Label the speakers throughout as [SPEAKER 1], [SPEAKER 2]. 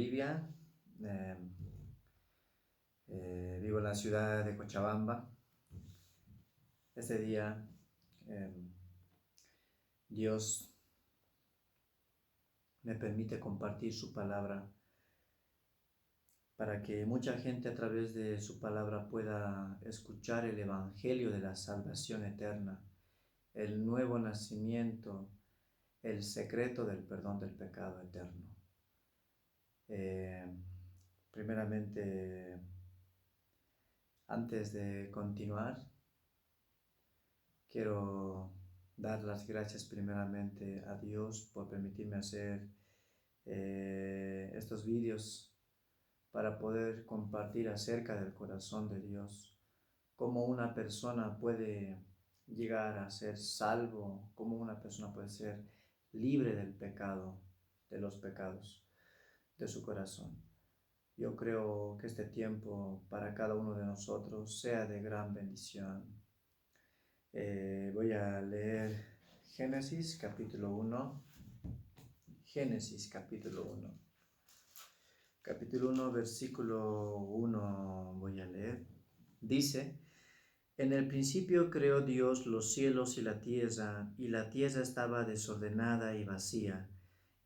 [SPEAKER 1] Bolivia. Eh, Vivo en la ciudad de Cochabamba. Este día eh, Dios me permite compartir su palabra para que mucha gente a través de su palabra pueda escuchar el evangelio de la salvación eterna, el nuevo nacimiento, el secreto del perdón del pecado eterno. Primeramente, antes de continuar, quiero dar las gracias primeramente a Dios por permitirme hacer estos vídeos para poder compartir acerca del corazón de Dios, cómo una persona puede llegar a ser salvo, cómo una persona puede ser libre del pecado, de los pecados de su corazón. Yo creo que este tiempo para cada uno de nosotros sea de gran bendición. Voy a leer Génesis capítulo 1. Génesis capítulo 1. Capítulo 1, versículo 1 voy a leer. Dice: En el principio creó Dios los cielos y la tierra estaba desordenada y vacía,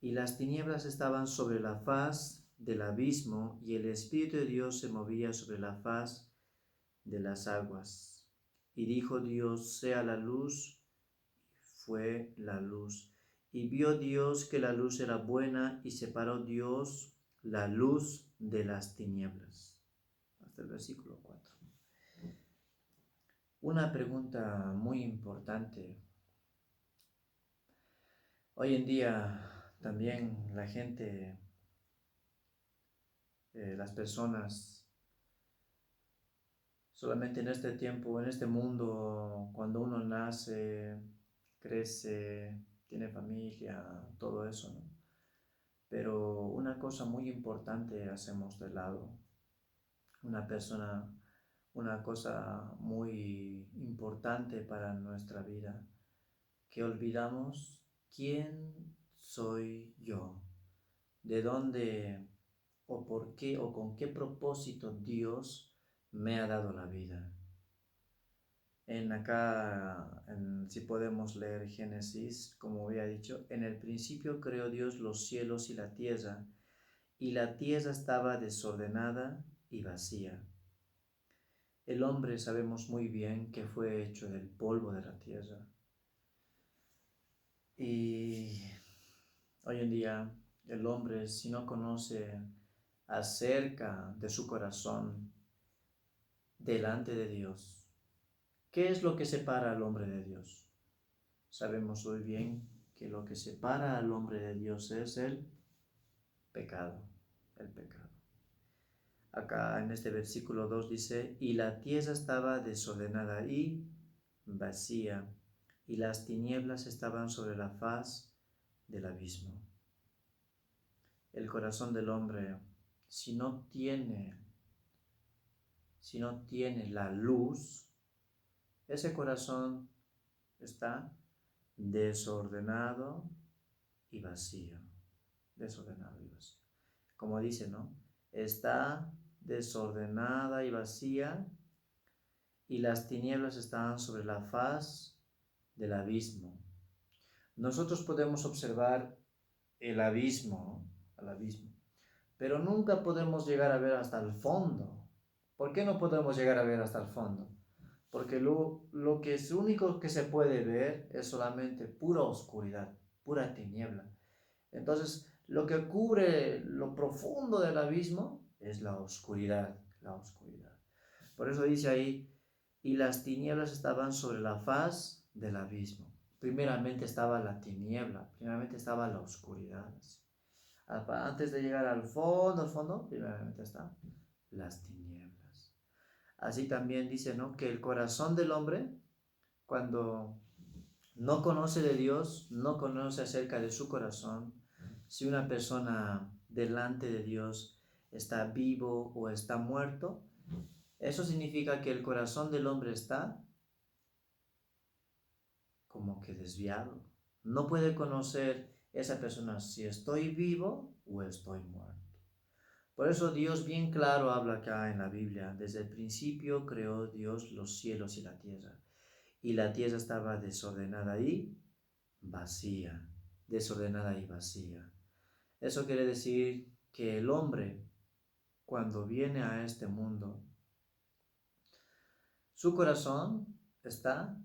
[SPEAKER 1] y las tinieblas estaban sobre la faz del abismo, y el Espíritu de Dios se movía sobre la faz de las aguas. Y dijo Dios: sea la luz, y fue la luz. Y vio Dios que la luz era buena, y separó Dios la luz de las tinieblas. Hasta el versículo 4. Una pregunta muy importante. Hoy en día también la gente, las personas, solamente en este tiempo, en este mundo, cuando uno nace, crece, tiene familia, todo eso, ¿no? Pero una cosa muy importante hacemos de lado. Una cosa muy importante para nuestra vida, que olvidamos quién soy yo, de dónde o por qué o con qué propósito Dios me ha dado la vida. Si podemos leer Génesis, como había dicho, en el principio creó Dios los cielos y la tierra estaba desordenada y vacía. El hombre sabemos muy bien que fue hecho del polvo de la tierra. Y hoy en día el hombre, si no conoce acerca de su corazón delante de Dios, ¿qué es lo que separa al hombre de Dios? Sabemos muy bien que lo que separa al hombre de Dios es el pecado. Acá en este versículo 2 dice: y la tierra estaba desordenada y vacía, y las tinieblas estaban sobre la faz del abismo. El corazón del hombre, si no tiene la luz, ese corazón está desordenado y vacío. Desordenado y vacío. Como dice, ¿no? Está desordenada y vacía, y las tinieblas estaban sobre la faz del abismo. Nosotros podemos observar el abismo, pero nunca podemos llegar a ver hasta el fondo. ¿Por qué no podemos llegar a ver hasta el fondo? Porque lo que es único que se puede ver es solamente pura oscuridad, pura tiniebla. Entonces, lo que cubre lo profundo del abismo es la oscuridad. Por eso dice ahí: y las tinieblas estaban sobre la faz del abismo. Primeramente estaba la tiniebla, primeramente estaba la oscuridad. Antes de llegar al fondo, primeramente están las tinieblas. Así también dice, ¿no?, que el corazón del hombre, cuando no conoce de Dios, no conoce acerca de su corazón, si una persona delante de Dios está vivo o está muerto, eso significa que el corazón del hombre está como que desviado. No puede conocer esa persona si estoy vivo o estoy muerto. Por eso Dios bien claro habla acá en la Biblia. Desde el principio creó Dios los cielos y la tierra. Y la tierra estaba desordenada y vacía. Desordenada y vacía. Eso quiere decir que el hombre, cuando viene a este mundo, su corazón está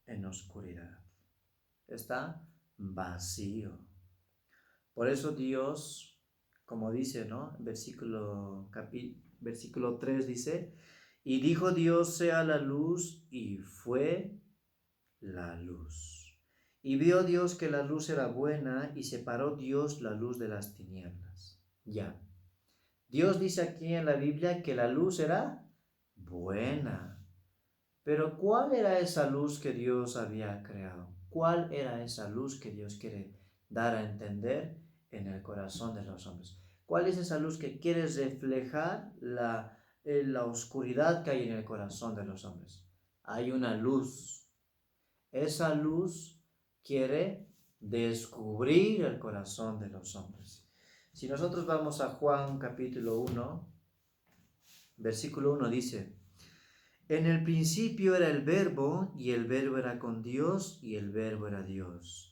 [SPEAKER 1] en oscuridad. Está vacío. Por eso Dios, como dice, ¿no? Versículo 3 dice, y dijo Dios sea la luz, y fue la luz. Y vio Dios que la luz era buena, y separó Dios la luz de las tinieblas. Ya. Dios dice aquí en la Biblia que la luz era buena. Pero ¿cuál era esa luz que Dios había creado? ¿Cuál era esa luz que Dios quiere dar a entender en el corazón de los hombres? ¿Cuál es esa luz que quiere reflejar la oscuridad que hay en el corazón de los hombres? Hay una luz. Esa luz quiere descubrir el corazón de los hombres. Si nosotros vamos a Juan capítulo 1, versículo 1 dice, en el principio era el Verbo, y el Verbo era con Dios, y el Verbo era Dios.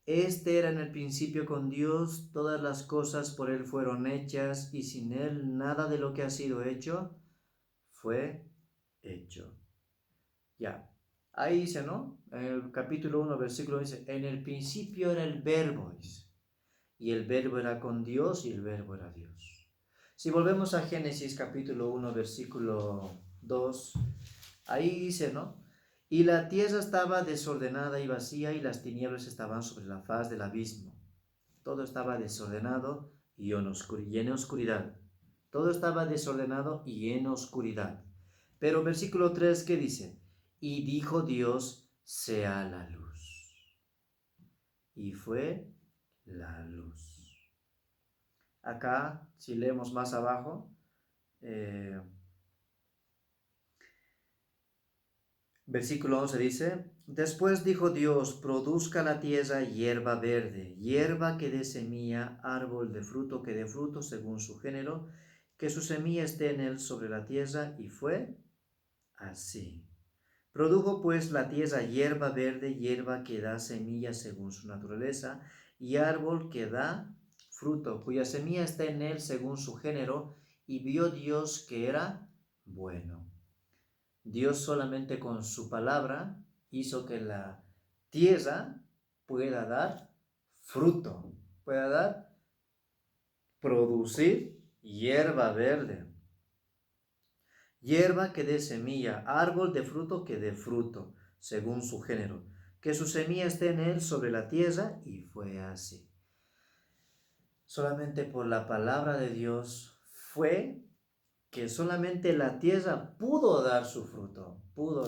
[SPEAKER 1] Este era en el principio con Dios, todas las cosas por Él fueron hechas, y sin Él nada de lo que ha sido hecho fue hecho. Ya, ahí dice, ¿no? En el capítulo 1, versículo dice, en el principio era el Verbo, dice, y el Verbo era con Dios, y el Verbo era Dios. Si volvemos a Génesis capítulo 1, versículo 2, ahí dice, ¿no? Y la tierra estaba desordenada y vacía, y las tinieblas estaban sobre la faz del abismo. Todo estaba desordenado y en oscuridad. Todo estaba desordenado y en oscuridad. Pero versículo 3, ¿qué dice? Y dijo Dios, sea la luz. Y fue la luz. Acá, si leemos más abajo, versículo 11 dice, después dijo Dios, produzca la tierra hierba verde, hierba que dé semilla, árbol de fruto que dé fruto según su género, que su semilla esté en él sobre la tierra, y fue así. Produjo pues la tierra hierba verde, hierba que da semilla según su naturaleza, y árbol que da fruto, cuya semilla está en él según su género, y vio Dios que era bueno. Dios solamente con su palabra hizo que la tierra pueda dar fruto, pueda producir hierba verde, hierba que dé semilla, árbol de fruto que dé fruto, según su género, que su semilla esté en él sobre la tierra, y fue así. Solamente por la palabra de Dios fue que solamente la tierra pudo dar su fruto, pudo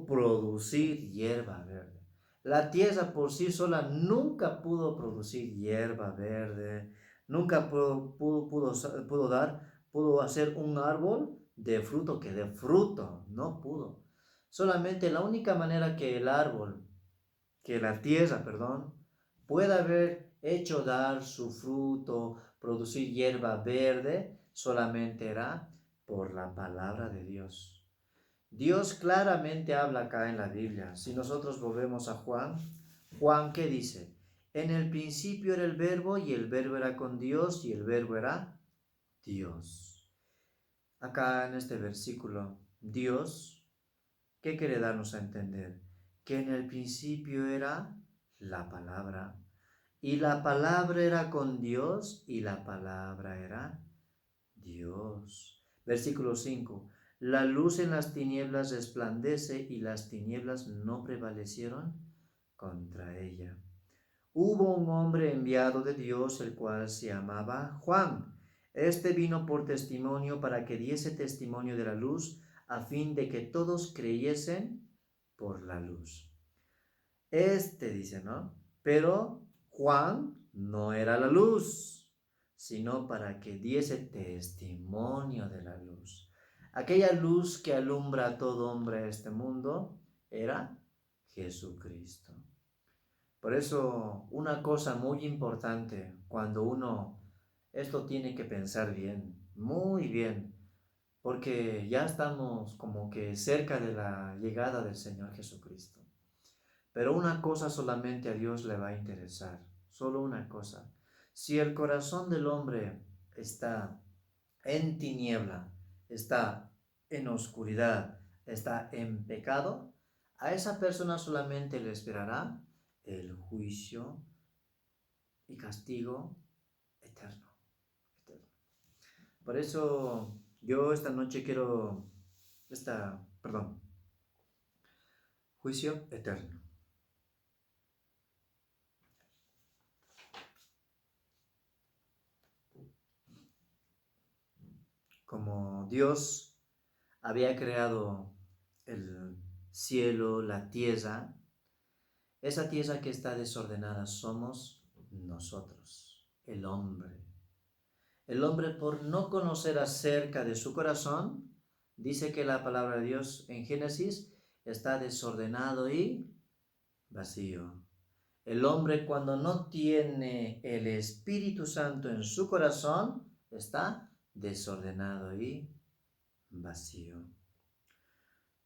[SPEAKER 1] producir hierba verde. La tierra por sí sola nunca pudo producir hierba verde, nunca pudo hacer un árbol de fruto que dé fruto, no pudo. Solamente la única manera que la tierra, pueda haber hecho dar su fruto, producir hierba verde, solamente era por la palabra de Dios. Dios claramente habla acá en la Biblia. Si nosotros volvemos a Juan, ¿qué dice? En el principio era el Verbo, y el Verbo era con Dios, y el Verbo era Dios. Acá en este versículo, Dios, ¿qué quiere darnos a entender? Que en el principio era la palabra, y la palabra era con Dios, y la palabra era Dios. Versículo 5. La luz en las tinieblas resplandece, y las tinieblas no prevalecieron contra ella. Hubo un hombre enviado de Dios, el cual se llamaba Juan. Este vino por testimonio, para que diese testimonio de la luz, a fin de que todos creyesen por la luz. Dice, ¿no? Pero Juan no era la luz, sino para que diese testimonio de la luz. Aquella luz que alumbra a todo hombre a este mundo era Jesucristo. Por eso, una cosa muy importante cuando uno esto tiene que pensar bien, muy bien, porque ya estamos como que cerca de la llegada del Señor Jesucristo. Pero una cosa solamente a Dios le va a interesar, solo una cosa. Si el corazón del hombre está en tiniebla, está en oscuridad, está en pecado, a esa persona solamente le esperará el juicio y castigo eterno, eterno. Por eso yo esta noche quiero, juicio eterno. Como Dios había creado el cielo, la tierra, esa tierra que está desordenada somos nosotros, el hombre. El hombre, por no conocer acerca de su corazón, dice que la palabra de Dios en Génesis está desordenado y vacío. El hombre, cuando no tiene el Espíritu Santo en su corazón, está desordenado y vacío.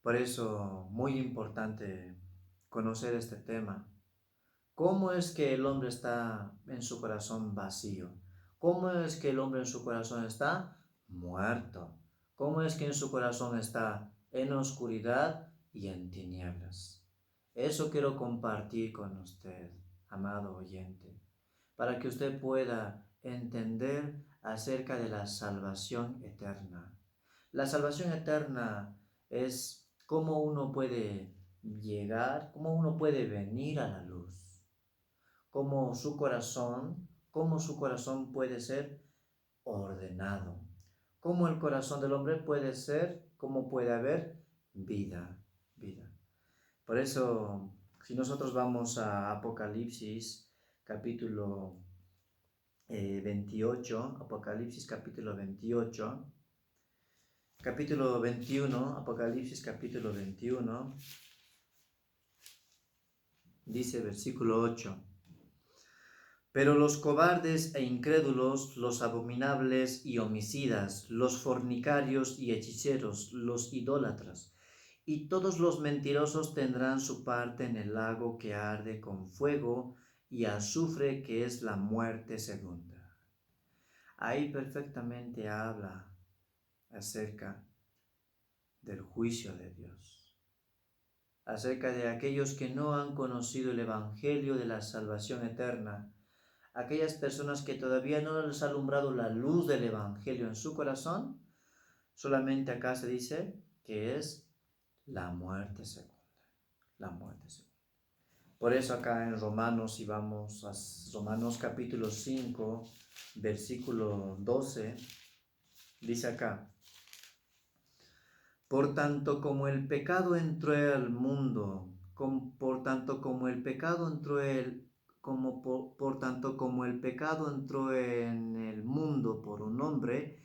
[SPEAKER 1] Por eso, muy importante conocer este tema. ¿Cómo es que el hombre está en su corazón vacío? ¿Cómo es que el hombre en su corazón está muerto? ¿Cómo es que en su corazón está en oscuridad y en tinieblas? Eso quiero compartir con usted, amado oyente, para que usted pueda entender acerca de la salvación eterna. La salvación eterna es cómo uno puede llegar, cómo uno puede venir a la luz, cómo su corazón puede ser ordenado, cómo el corazón del hombre puede ser, cómo puede haber vida, vida. Por eso, si nosotros vamos a Apocalipsis capítulo 28, Apocalipsis capítulo 28, capítulo 21, Apocalipsis capítulo 21, dice versículo 8. Pero los cobardes e incrédulos, los abominables y homicidas, los fornicarios y hechiceros, los idólatras, y todos los mentirosos tendrán su parte en el lago que arde con fuego y azufre, que es la muerte segunda. Ahí perfectamente habla acerca del juicio de Dios, acerca de aquellos que no han conocido el evangelio de la salvación eterna, aquellas personas que todavía no les ha alumbrado la luz del evangelio en su corazón. Solamente acá se dice que es la muerte segunda, la muerte segunda. Por eso acá en Romanos, si vamos a Romanos capítulo 5, versículo 12, dice acá: por tanto como el pecado entró al mundo, por tanto como el pecado entró en el mundo por un hombre,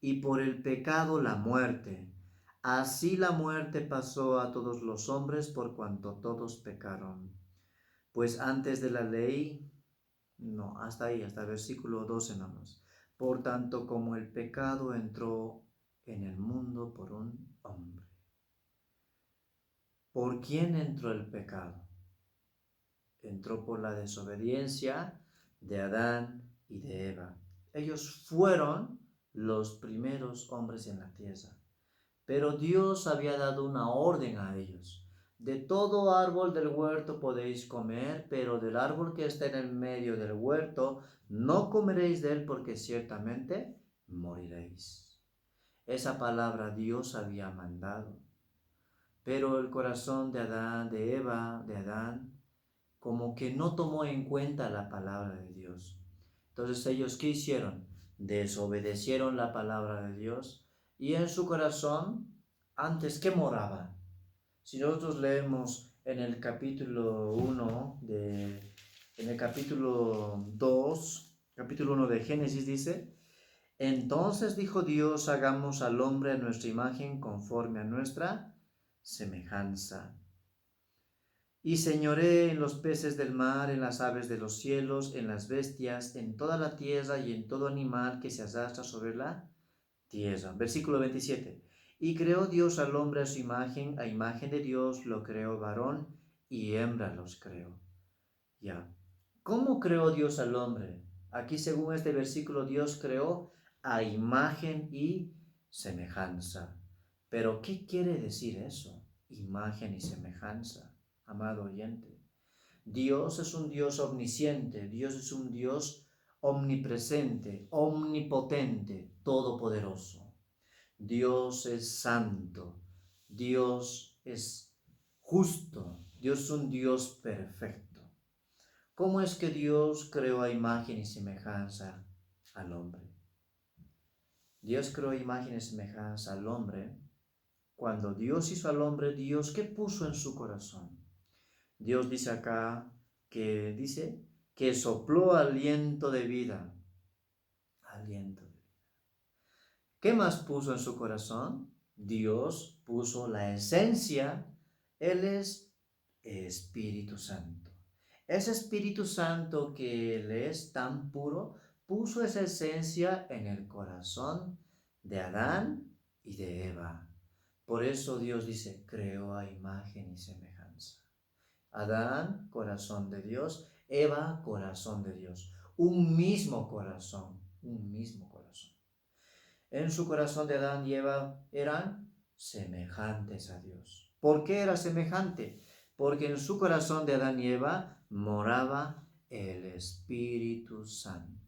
[SPEAKER 1] y por el pecado la muerte, así la muerte pasó a todos los hombres por cuanto todos pecaron. Pues antes de la ley, no, hasta ahí, hasta el versículo 12 nomás. Por tanto como el pecado entró en el mundo por un hombre. ¿Por quién entró el pecado? Entró por la desobediencia de Adán y de Eva. Ellos fueron los primeros hombres en la tierra. Pero Dios había dado una orden a ellos. De todo árbol del huerto podéis comer, pero del árbol que está en el medio del huerto no comeréis de él, porque ciertamente moriréis. Esa palabra Dios había mandado. Pero el corazón de Adán, de Eva, de Adán, como que no tomó en cuenta la palabra de Dios. Entonces ellos, ¿qué hicieron? Desobedecieron la palabra de Dios, y en su corazón, antes, ¿qué moraba? Si nosotros leemos en el capítulo 1 en el capítulo 2, capítulo 1 de Génesis dice: entonces dijo Dios, hagamos al hombre a nuestra imagen, conforme a nuestra semejanza. Y señoré en los peces del mar, en las aves de los cielos, en las bestias, en toda la tierra y en todo animal que se arrastra sobre la tierra. Versículo 27. Y creó Dios al hombre a imagen de Dios lo creó varón y hembra los creó. Ya. ¿Cómo creó Dios al hombre? Aquí, según este versículo, Dios creó a imagen y semejanza. Pero, ¿qué quiere decir eso? Imagen y semejanza, amado oyente. Dios es un Dios omnisciente, Dios es un Dios omnipresente, omnipotente, todopoderoso. Dios es santo, Dios es justo, Dios es un Dios perfecto. ¿Cómo es que Dios creó a imagen y semejanza al hombre? Dios creó a imagen y semejanza al hombre. Cuando Dios hizo al hombre, Dios, ¿qué puso en su corazón? Dios dice acá que sopló aliento de vida. Aliento de vida. ¿Qué más puso en su corazón? Dios puso la esencia. Él es Espíritu Santo. Ese Espíritu Santo que Él es tan puro, puso esa esencia en el corazón de Adán y de Eva. Por eso Dios dice, creó a imagen y semejanza. Adán, corazón de Dios, Eva, corazón de Dios. Un mismo corazón, un mismo corazón. En su corazón de Adán y Eva eran semejantes a Dios. ¿Por qué era semejante? Porque en su corazón de Adán y Eva moraba el Espíritu Santo.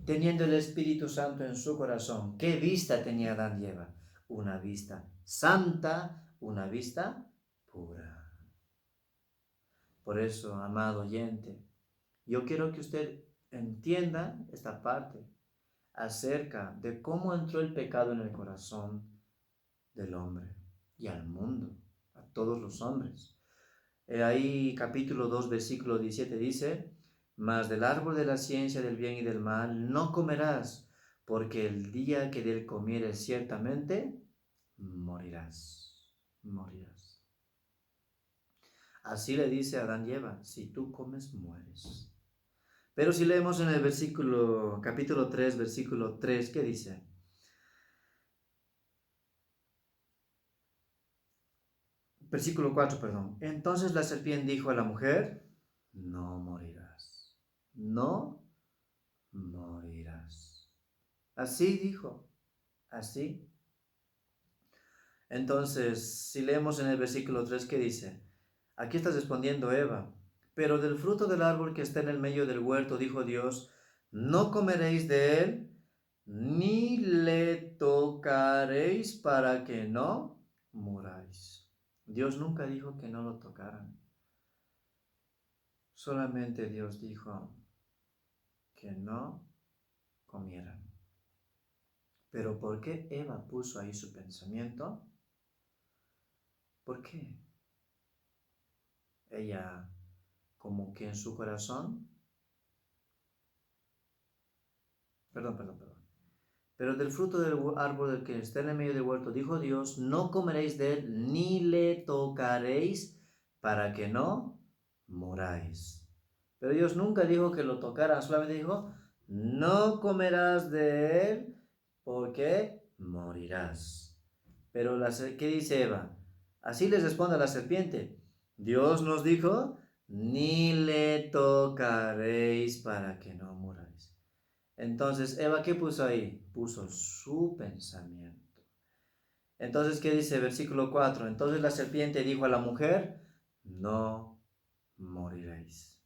[SPEAKER 1] Teniendo el Espíritu Santo en su corazón, ¿qué vista tenía Adán y Eva? Una vista santa, una vista pura. Por eso, amado oyente, yo quiero que usted entienda esta parte acerca de cómo entró el pecado en el corazón del hombre y al mundo, a todos los hombres. Ahí capítulo 2, versículo 17 dice, mas del árbol de la ciencia del bien y del mal no comerás, porque el día que de él comieres ciertamente morirás, morirás. Así le dice a Adán y Eva, si tú comes, mueres. Pero si leemos en el capítulo 3, versículo 3, ¿qué dice? Versículo 4, perdón. Entonces la serpiente dijo a la mujer, no morirás, no morirás. Así dijo, así. Entonces, si leemos en el versículo 3, ¿qué dice? Aquí está respondiendo Eva, pero del fruto del árbol que está en el medio del huerto, dijo Dios, no comeréis de él, ni le tocaréis para que no muráis. Dios nunca dijo que no lo tocaran. Solamente Dios dijo que no comieran. Pero ¿por qué Eva puso ahí su pensamiento? ¿Por qué? Ella, como que en su corazón, perdón. Pero del fruto del árbol del que está en el medio del huerto, dijo Dios, no comeréis de él, ni le tocaréis, para que no muráis. Pero Dios nunca dijo que lo tocaran, solamente dijo, no comerás de él, porque morirás. Pero ¿qué dice Eva? Así les responde a la serpiente. Dios nos dijo, ni le tocaréis para que no muráis. Entonces, Eva, ¿qué puso ahí? Puso su pensamiento. Entonces, ¿qué dice versículo 4? Entonces la serpiente dijo a la mujer, no moriréis.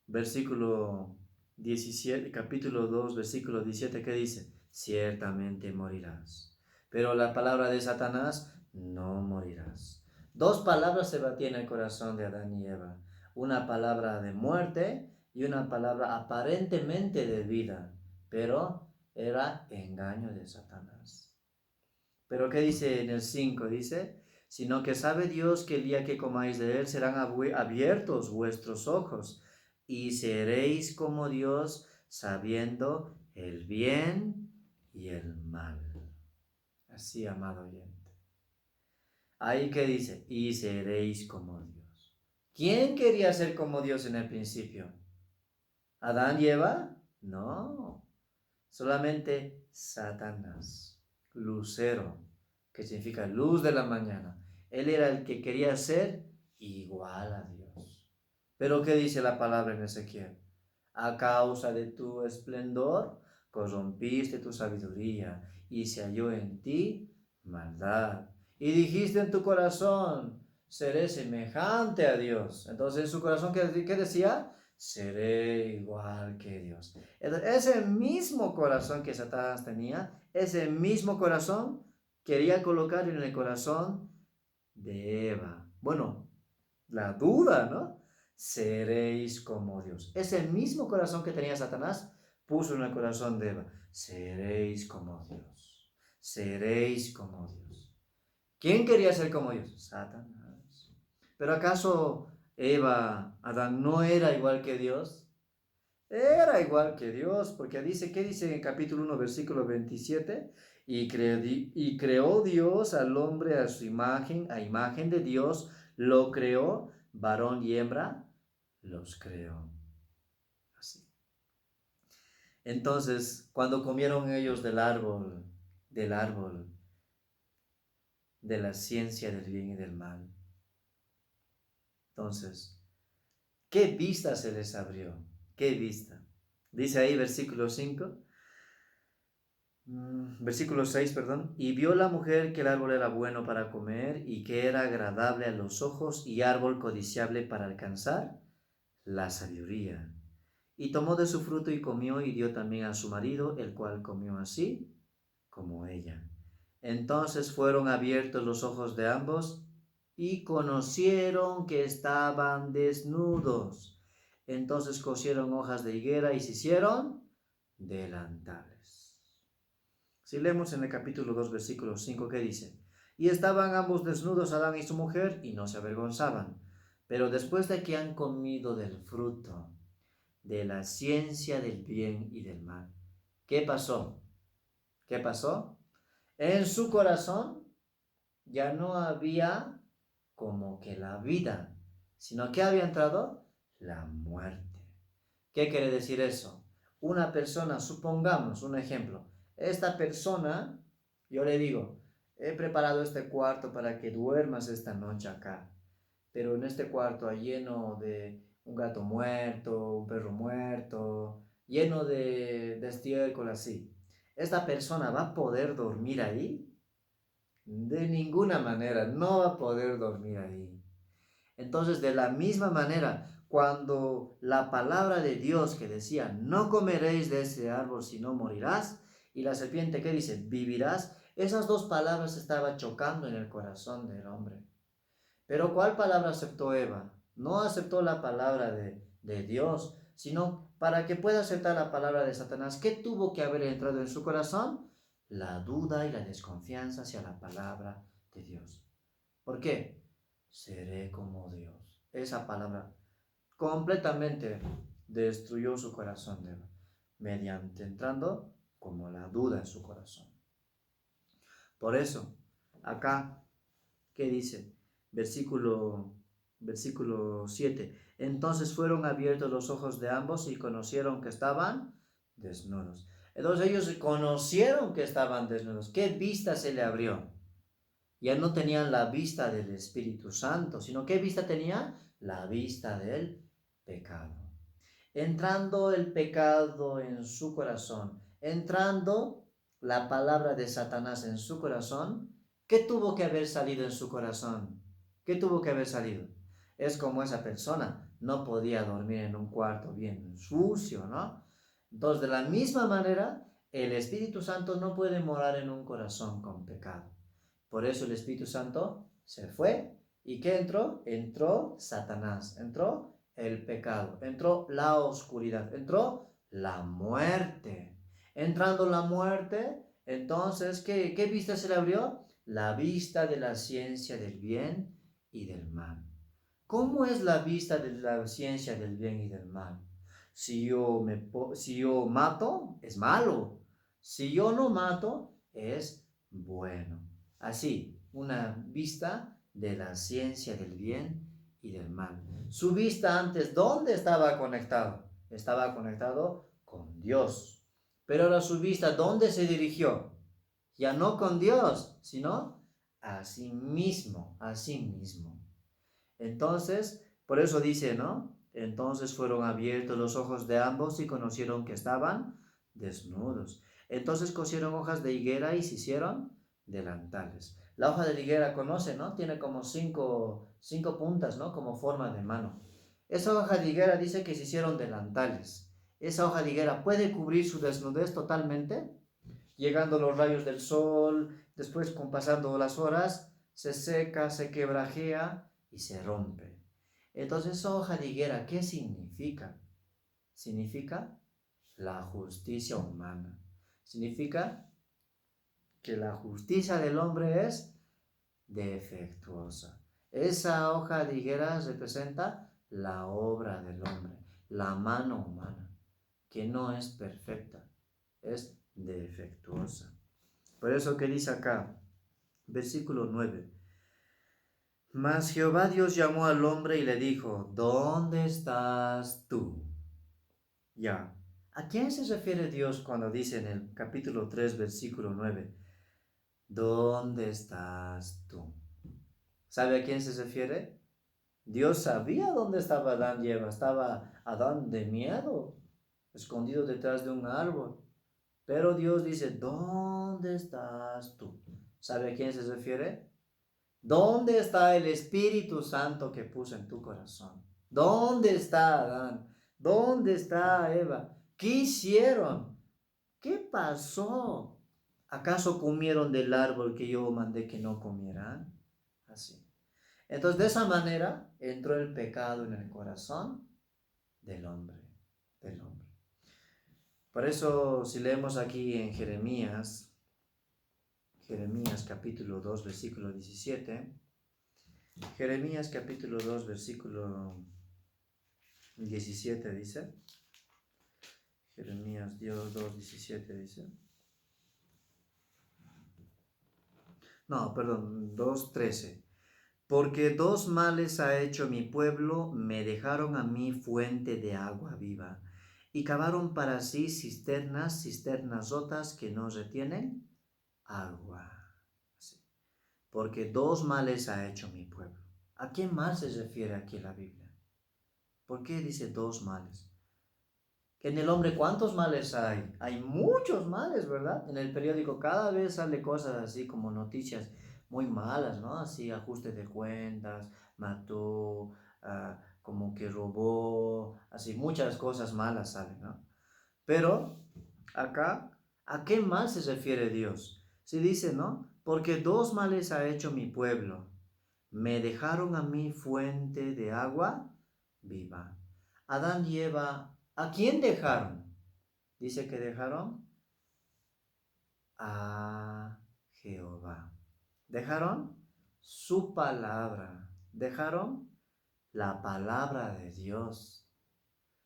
[SPEAKER 1] Versículo 17, capítulo 2, versículo 17, ¿qué dice? Ciertamente morirás. Pero la palabra de Satanás, no morirás. Dos palabras se batían en el corazón de Adán y Eva. Una palabra de muerte y una palabra aparentemente de vida, pero era engaño de Satanás. Pero ¿qué dice en el 5? Dice, sino que sabe Dios que el día que comáis de él serán abiertos vuestros ojos y seréis como Dios sabiendo el bien y el mal. Así, amado oyente. Ahí que dice, y seréis como Dios. ¿Quién quería ser como Dios en el principio? ¿Adán y Eva? No, solamente Satanás, lucero, que significa luz de la mañana. Él era el que quería ser igual a Dios. Pero ¿qué dice la palabra en Ezequiel? A causa de tu esplendor, corrompiste tu sabiduría y se halló en ti maldad. Y dijiste en tu corazón, seré semejante a Dios. Entonces en su corazón, ¿qué decía? Seré igual que Dios. Entonces, ese mismo corazón que Satanás tenía, ese mismo corazón quería colocar en el corazón de Eva. Bueno, la duda, ¿no? Seréis como Dios. Ese mismo corazón que tenía Satanás puso en el corazón de Eva. Seréis como Dios. Seréis como Dios. ¿Quién quería ser como Dios? Satanás. ¿Pero acaso Adán no era igual que Dios? Era igual que Dios, porque dice, ¿qué dice en capítulo 1, versículo 27? Y creó Dios al hombre a imagen de Dios, lo creó, varón y hembra, los creó. Así. Entonces, cuando comieron ellos del árbol de la ciencia del bien y del mal, entonces, ¿qué vista se les abrió? ¿Qué vista? Dice ahí versículo 5. Versículo 6, perdón. Y vio la mujer que el árbol era bueno para comer y que era agradable a los ojos y árbol codiciable para alcanzar la sabiduría. Y tomó de su fruto y comió y dio también a su marido, el cual comió así como ella. Entonces fueron abiertos los ojos de ambos y conocieron que estaban desnudos. Entonces cosieron hojas de higuera y se hicieron delantales. Si leemos en el capítulo 2, versículo 5, ¿qué dice? Y estaban ambos desnudos, Adán y su mujer, y no se avergonzaban. Pero después de que han comido del fruto de la ciencia del bien y del mal, ¿qué pasó? ¿Qué pasó? En su corazón ya no había como que la vida, sino que había entrado la muerte. ¿Qué quiere decir eso? Una persona, supongamos un ejemplo, esta persona, yo le digo, he preparado este cuarto para que duermas esta noche acá, pero en este cuarto hay lleno de un gato muerto, un perro muerto, lleno de estiércol así. ¿Esta persona va a poder dormir ahí? De ninguna manera, no va a poder dormir ahí. Entonces, de la misma manera, cuando la palabra de Dios que decía, no comeréis de ese árbol si no morirás, y la serpiente que dice, vivirás, esas dos palabras estaban chocando en el corazón del hombre. Pero ¿cuál palabra aceptó Eva? No aceptó la palabra de Dios, sino para que pueda aceptar la palabra de Satanás. ¿Qué tuvo que haber entrado en su corazón? La duda y la desconfianza hacia la palabra de Dios. ¿Por qué? Seré como Dios. Esa palabra completamente destruyó su corazón de Eva, mediante entrando como la duda en su corazón. Por eso, acá, ¿qué dice? Versículo 7. Entonces fueron abiertos los ojos de ambos y conocieron que estaban desnudos. Entonces ellos conocieron que estaban desnudos. ¿Qué vista se le abrió? Ya no tenían la vista del Espíritu Santo, sino ¿qué vista tenía? La vista del pecado. Entrando el pecado en su corazón, entrando la palabra de Satanás en su corazón, ¿qué tuvo que haber salido en su corazón? ¿Qué tuvo que haber salido? Es como esa persona no podía dormir en un cuarto bien sucio, ¿no? Entonces, de la misma manera, el Espíritu Santo no puede morar en un corazón con pecado. Por eso el Espíritu Santo se fue. ¿Y qué entró? Entró Satanás, entró el pecado, entró la oscuridad, entró la muerte. Entrando la muerte, entonces, ¿qué vista se le abrió? La vista de la ciencia del bien y del mal. ¿Cómo es la vista de la ciencia del bien y del mal? Si yo mato, es malo. Si yo no mato, es bueno. Así, una vista de la ciencia del bien y y del mal. Su vista antes, ¿dónde estaba conectado? Estaba conectado con Dios. Pero ahora su vista, ¿dónde se dirigió? Ya no con Dios, sino a sí mismo, a sí mismo. Entonces, por eso dice, ¿no? Entonces fueron abiertos los ojos de ambos y conocieron que estaban desnudos. Entonces cosieron hojas de higuera y se hicieron delantales. La hoja de higuera conoce, ¿no? Tiene como cinco puntas, ¿no? Como forma de mano. Esa hoja de higuera dice que se hicieron delantales. Esa hoja de higuera puede cubrir su desnudez totalmente, llegando los rayos del sol, después con pasando las horas, se seca, se quebrajea y se rompe. Entonces, esa hoja de higuera, ¿qué significa? Significa la justicia humana. Significa que la justicia del hombre es defectuosa. Esa hoja de higuera representa la obra del hombre, la mano humana, que no es perfecta, es defectuosa. Por eso que dice acá, versículo 9. Mas Jehová Dios llamó al hombre y le dijo, ¿dónde estás tú? Ya. ¿A quién se refiere Dios cuando dice en el capítulo 3, versículo 9? ¿Dónde estás tú? ¿Sabe a quién se refiere? Dios sabía dónde estaba Adán y Eva. Estaba Adán de miedo, escondido detrás de un árbol. Pero Dios dice, ¿dónde estás tú? ¿Sabe a quién se refiere? ¿Dónde está el Espíritu Santo que puso en tu corazón? ¿Dónde está Adán? ¿Dónde está Eva? ¿Qué hicieron? ¿Qué pasó? ¿Acaso comieron del árbol que yo mandé que no comieran? Así. Entonces, de esa manera entró el pecado en el corazón del hombre, del hombre. Por eso, si leemos aquí en Jeremías capítulo 2, versículo 17, Jeremías capítulo 2, versículo 17 dice, Jeremías 2, 17 dice, no, perdón, 2, 13. Porque dos males ha hecho mi pueblo, me dejaron a mí fuente de agua viva, y cavaron para sí cisternas rotas que no retienen agua. Sí. Porque dos males ha hecho mi pueblo. ¿A qué mal se refiere aquí la Biblia? ¿Por qué dice dos males? En el hombre, ¿cuántos males hay? Hay muchos males, ¿verdad? En el periódico cada vez sale cosas así como noticias muy malas, ¿no? Así, ajuste de cuentas, mató, como que robó, así, muchas cosas malas salen, ¿no? Pero acá, ¿a qué mal se refiere Dios? Se dice, ¿no? Porque dos males ha hecho mi pueblo. Me dejaron a mí fuente de agua viva. Adán y Eva, ¿a quién dejaron? Dice que dejaron a Jehová. Dejaron su palabra. Dejaron la palabra de Dios.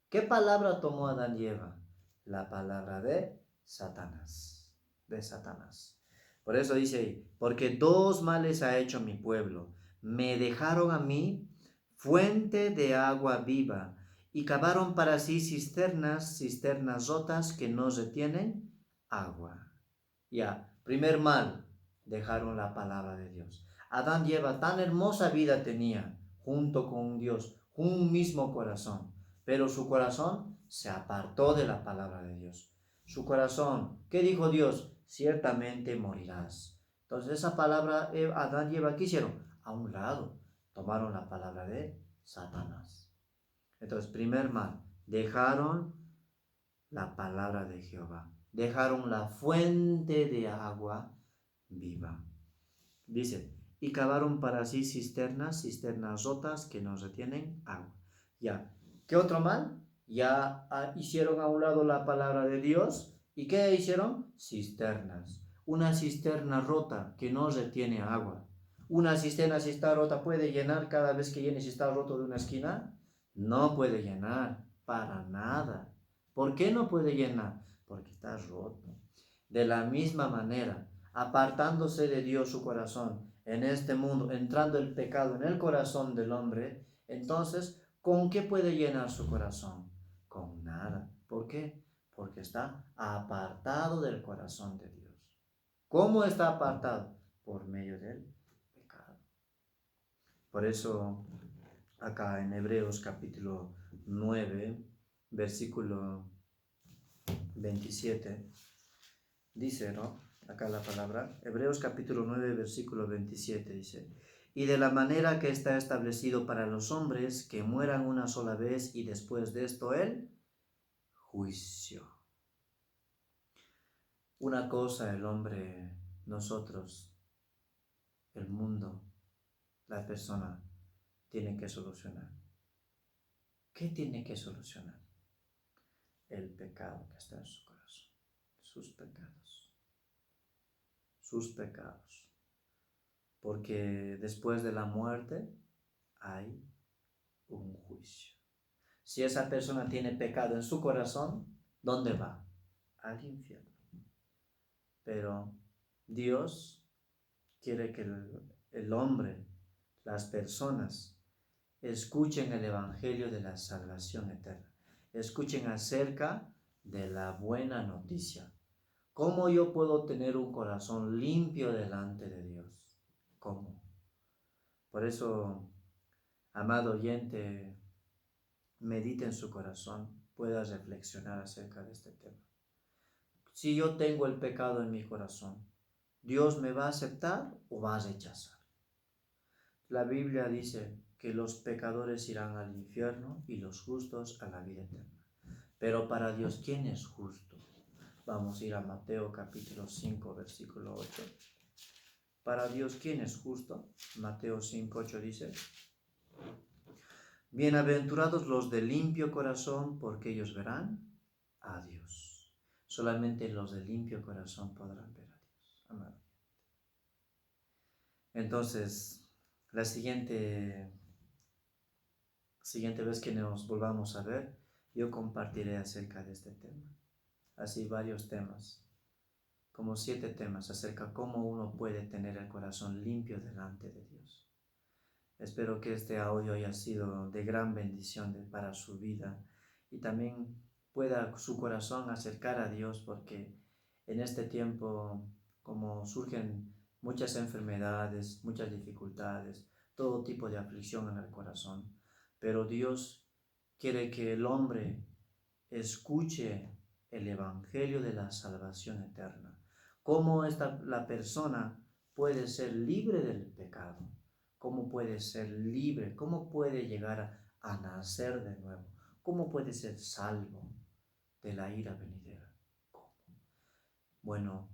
[SPEAKER 1] ¿Qué palabra tomó Adán y Eva? La palabra de Satanás. De Satanás. Por eso dice ahí, porque dos males ha hecho mi pueblo. Me dejaron a mí fuente de agua viva, y cavaron para sí cisternas rotas que no retienen agua. Ya, primer mal, dejaron la palabra de Dios. Adán y Eva tan hermosa vida tenía junto con Dios, un mismo corazón, pero su corazón se apartó de la palabra de Dios. Su corazón, ¿qué dijo Dios? Ciertamente morirás. Entonces esa palabra, Adán y Eva, ¿qué hicieron? A un lado, tomaron la palabra de Satanás. Entonces, primer mal, dejaron la palabra de Jehová. Dejaron la fuente de agua viva. Dice, y cavaron para sí cisternas rotas que no retienen agua. Ya, ¿qué otro mal? Ya hicieron a un lado la palabra de Dios. ¿Y qué hicieron? Cisternas. Una cisterna rota que no retiene agua. Una cisterna, si está rota, ¿puede llenar cada vez que llene si está roto de una esquina? No puede llenar, para nada. ¿Por qué no puede llenar? Porque está roto. De la misma manera, apartándose de Dios su corazón en este mundo, entrando el pecado en el corazón del hombre, Entonces, ¿con qué puede llenar su corazón? Con nada. ¿Por qué? Porque está apartado del corazón de Dios. ¿Cómo está apartado? Por medio del pecado. Por eso, acá en Hebreos capítulo 9, versículo 27, dice, ¿no? Acá la palabra, Hebreos capítulo 9, versículo 27 dice, y de la manera que está establecido para los hombres que mueran una sola vez y después de esto el juicio. Una cosa el hombre, nosotros, el mundo, la persona, tiene que solucionar. ¿Qué tiene que solucionar? El pecado que está en su corazón, sus pecados, sus pecados. Porque después de la muerte hay un juicio. Si esa persona tiene pecado en su corazón, ¿dónde va? Al infierno. Pero Dios quiere que el hombre, las personas, escuchen el evangelio de la salvación eterna. Escuchen acerca de la buena noticia. ¿Cómo yo puedo tener un corazón limpio delante de Dios? ¿Cómo? Por eso, amado oyente, medite en su corazón, pueda reflexionar acerca de este tema. Si yo tengo el pecado en mi corazón, ¿Dios me va a aceptar o va a rechazar? La Biblia dice que los pecadores irán al infierno y los justos a la vida eterna. Pero para Dios, ¿quién es justo? Vamos a ir a Mateo capítulo 5, versículo 8. Para Dios, ¿quién es justo? Mateo 5, 8 dice, bienaventurados los de limpio corazón, porque ellos verán a Dios. Solamente los de limpio corazón podrán ver a Dios, amado. Entonces, la siguiente vez que nos volvamos a ver, yo compartiré acerca de este tema. Así varios temas, como 7 temas acerca de cómo uno puede tener el corazón limpio delante de Dios. Espero que este audio haya sido de gran bendición para su vida y también pueda su corazón acercar a Dios, porque en este tiempo, como surgen muchas enfermedades, muchas dificultades, todo tipo de aflicción en el corazón, pero Dios quiere que el hombre escuche el evangelio de la salvación eterna. Cómo la persona puede ser libre del pecado. ¿Cómo puede ser libre? ¿Cómo puede llegar a nacer de nuevo? ¿Cómo puede ser salvo de la ira venidera? ¿Cómo? Bueno,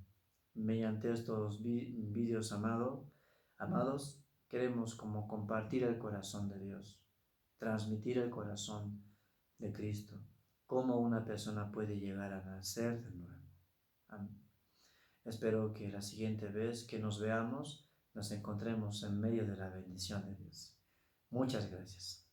[SPEAKER 1] mediante estos vídeos, amados, queremos como compartir el corazón de Dios, transmitir el corazón de Cristo, cómo una persona puede llegar a nacer de nuevo. Amén. Espero que la siguiente vez que nos veamos, nos encontremos en medio de la bendición de Dios. Muchas gracias.